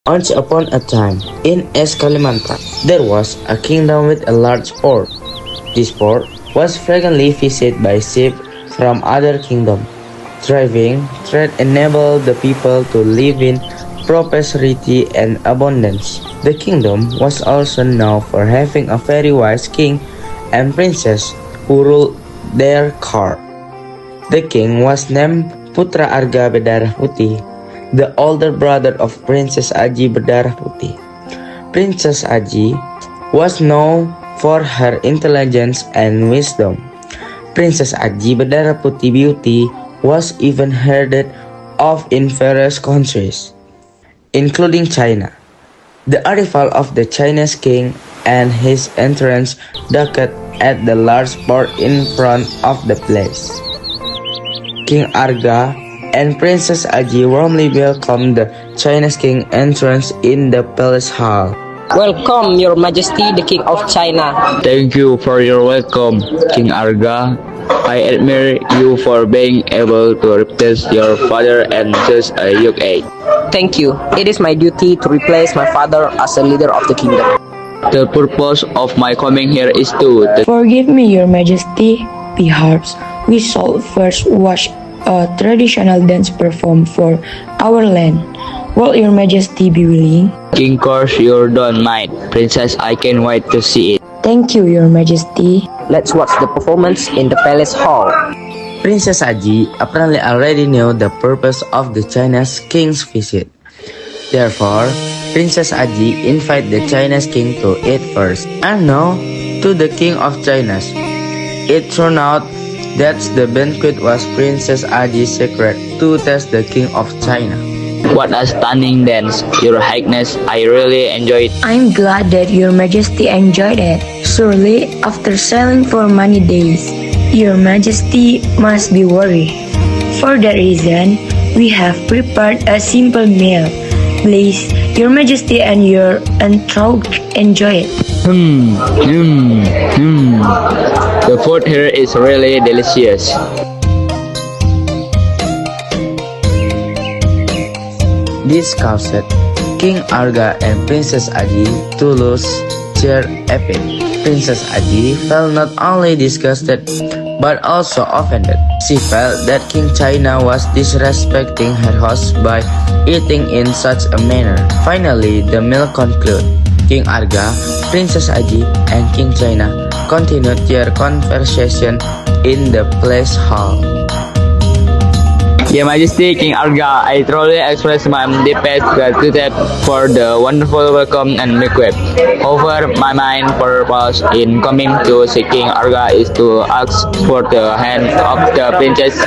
Once upon a time, in East Kalimantan, there was a kingdom with a large port. This port was frequently visited by ships from other kingdoms. Thriving trade enabled the people to live in prosperity and abundance. The kingdom was also known for having a very wise king and princess who ruled their court. The king was named Putra Arga Bedarah Putih, the older brother of Princess Aji Berdarah Putih. Princess Aji was known for her intelligence and wisdom. Princess Aji Berdarah Putih beauty was even heard of in various countries, including China. The arrival of the Chinese king and his entrance docked at the large port in front of the place. King Arga and Princess Aji warmly welcomed the Chinese king entrance in the palace hall. Welcome, Your Majesty, the King of China. Thank you for your welcome, King Arga. I admire you for being able to replace your father and just a young age. Thank you. It is my duty to replace my father as a leader of the kingdom. The purpose of my coming here is to Forgive me, Your Majesty. Perhaps we shall first watch a traditional dance performed for our land. Will Your Majesty be willing? King course you don't mind. Princess, I can't wait to see it. Thank you, Your Majesty. Let's watch the performance in the palace hall. Princess Aji apparently already knew the purpose of the Chinese king's visit. Therefore, Princess Aji invited the Chinese king to eat first, and now to the king of China. It turned out that the banquet was Princess Aji's secret to test the king of China. What a stunning dance, Your Highness. I really enjoyed it. I'm glad that Your Majesty enjoyed it. Surely, after sailing for many days, Your Majesty must be worried. For that reason, we have prepared a simple meal. Please, Your Majesty and your entourage enjoy it. The food here is really delicious. This caused King Arga and Princess Aji to lose their appetite. Princess Aji felt not only disgusted but also offended. She felt that King China was disrespecting her host by eating in such a manner. Finally, the meal concluded. King Arga, Princess Aji, and King China continued their conversation in the palace hall. Your Majesty, King Arga, I truly express my deepest gratitude for the wonderful welcome and request. However, my main purpose in coming to see King Arga is to ask for the hand of the princess.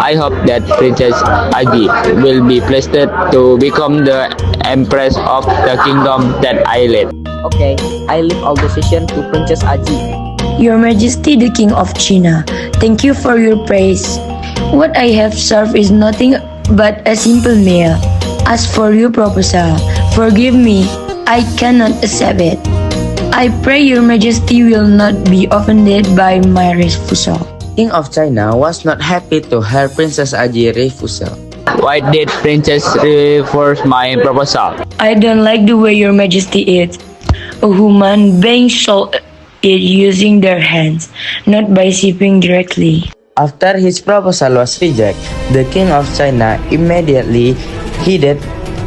I hope that Princess Aji will be pleased to become the empress of the kingdom that I lead. Okay, I leave all decision to Princess Aji. Your Majesty, the King of China, thank you for your praise. What I have served is nothing but a simple meal. As for your proposal, forgive me, I cannot accept it. I pray Your Majesty will not be offended by my refusal. King of China was not happy to hear Princess Aji's refusal. Why did Princess refuse my proposal? I don't like the way Your Majesty eats. A human being should eat using their hands, not by sipping directly. After his proposal was rejected, the King of China immediately headed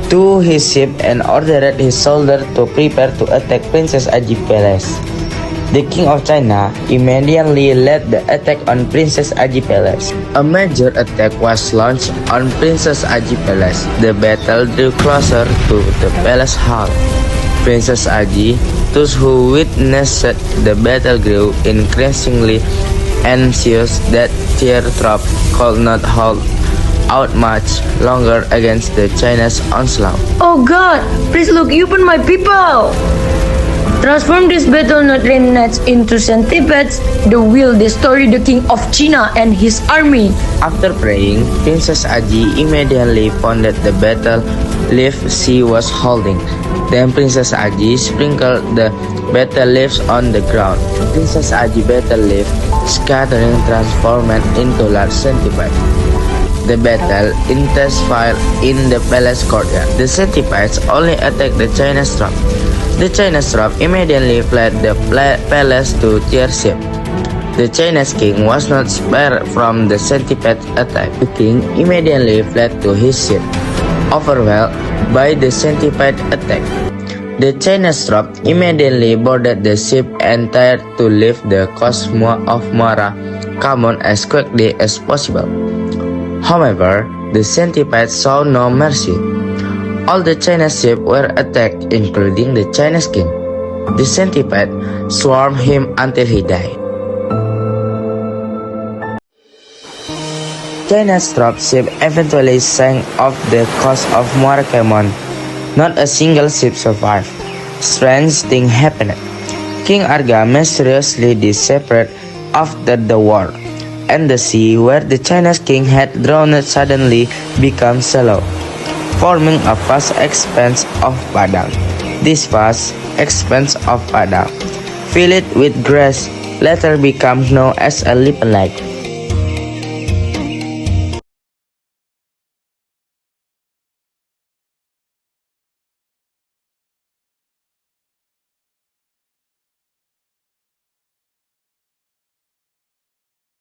to his ship and ordered his soldiers to prepare to attack Princess Aji Palace. The King of China immediately led the attack on Princess Aji Palace. A major attack was launched on Princess Aji Palace. The battle drew closer to the palace hall. Princess Aji, those who witnessed the battle, grew increasingly anxious that their troops could not hold out much longer against the Chinese onslaught. Oh God, please look upon my people! Transform this battle not gnats into centipedes, that will destroy the King of China and his army. After praying, Princess Aji immediately pounded the battle leaf she was holding. Then Princess Aji sprinkled the battle leaves on the ground. Princess Aji battle leaf scattering transformed into large centipede. The battle intensified in the palace courtyard. The centipedes only attacked the Chinese troops. The Chinese troops immediately fled the palace to their ship. The Chinese king was not spared from the centipede attack. The king immediately fled to his ship, overwhelmed by the centipede attack. The Chinese troops immediately boarded the ship and tried to leave the coast of Muara Kamon as quickly as possible. However, the centipedes saw no mercy. All the Chinese ships were attacked, including the Chinese king. The centipede swarmed him until he died. China's troops ship eventually sank off the coast of Muara Kamon. Not a single ship survived. Strange thing happened. King Arga mysteriously disappeared after the war, and the sea where the Chinese king had drowned suddenly became shallow, forming a vast expanse of padang. This vast expanse of padang, filled with grass, later became known as a Lipan Lake.